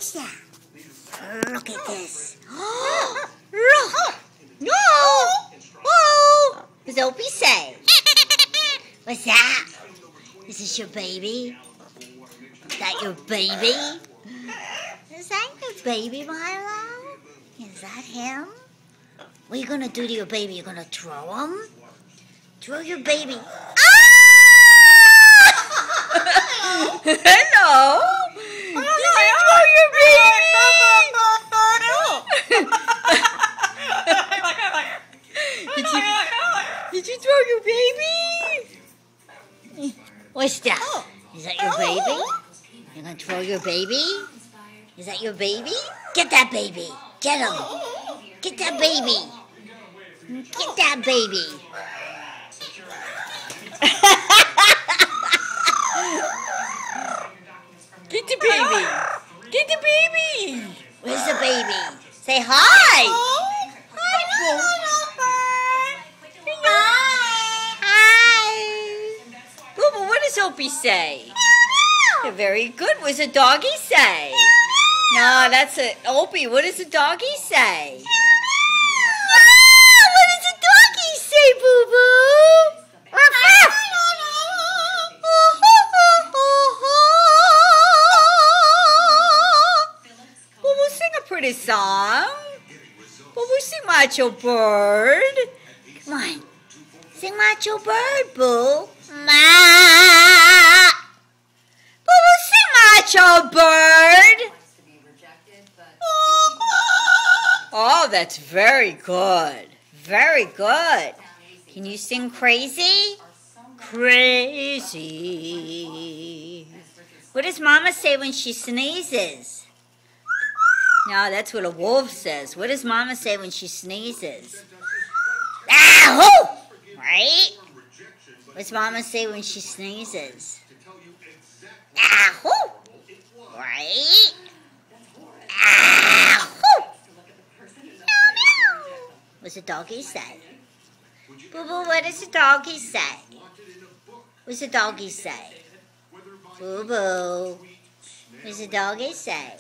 What's that? Look at this. Look! No! Whoa! What's Opie say? What's that? Is this your baby? Is that your baby? Is that your baby, Milo? Is that him? What are you going to do to your baby? You're going to throw him? Throw your baby. Ah! Hello? Did you throw your baby? Did you throw your baby? What's that? Is that your baby? You're going to throw your baby? Is that your baby? Get that baby. Get him. Get that baby. Get that baby. Get the baby. Get the baby. Where's the baby? Say hi. Hi, Hi. Boo Boo, what does Opie say? You're very good. What does a doggy say? No, that's a Opie. What does a doggy say? What does a doggy say, Boo Boo? Boo Boo, sing a pretty song. Boo Boo, sing Macho Bird. Come on. Sing Macho Bird, Boo. Ma. Boo Boo, sing Macho Bird. Oh, that's very good. Very good. Can you sing crazy? Crazy. What does Mama say when she sneezes? No, that's what a wolf says. What does Mama say when she sneezes? Ahoo! Right? What does Mama say when she sneezes? Ahoo! Right? Ahoo! What's the doggy say? Boo Boo, what does the doggy say? What's the doggy say? Boo Boo. What's the doggy say?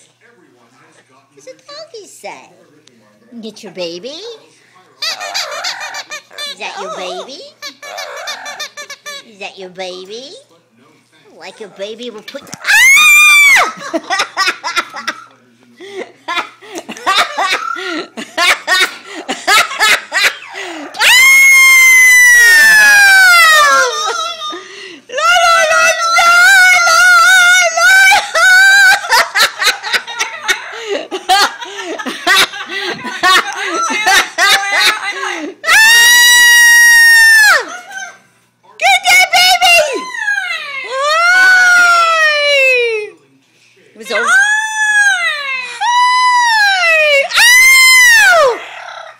What's the doggy say? Get your baby? Is that your baby? Is that your baby? Like your baby will put... Ah!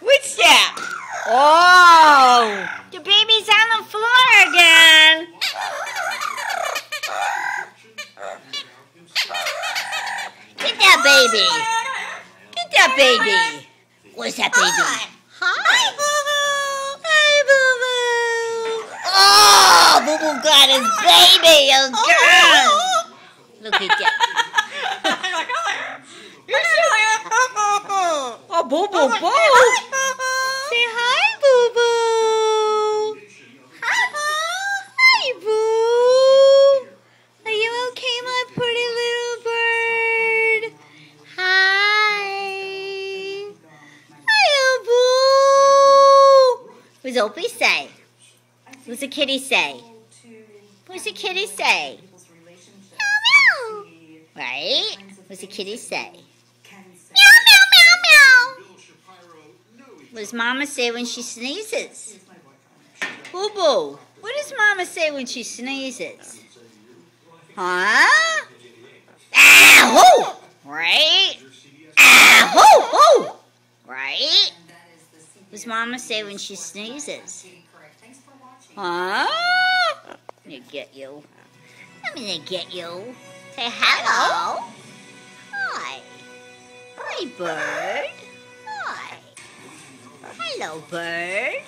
What's that? Oh, the baby's on the floor again. Get that baby. Get that baby. What's that baby? Hi, Boo Boo. Hi, Boo Boo. Oh, Boo Boo got his baby again. Look at that. Oh, Boo Boo, Boo. Say hi, Boo Boo. Hi, Boo. Are you okay, my pretty little bird? Hi. Hiya, Boo. What's Opie say? What's the kitty say? What's the kitty say? Meow, meow. Right? What's the kitty say? Meow, meow, meow, meow. What does Mama say when she sneezes? Boo Boo, what does Mama say when she sneezes? Huh? Ahoo! Right? Ahoo! Right? What does Mama say when she sneezes? Huh? I'm gonna get you. I'm gonna get you. Say hello. Hi. Hi, bird. Hi. Hello, bird.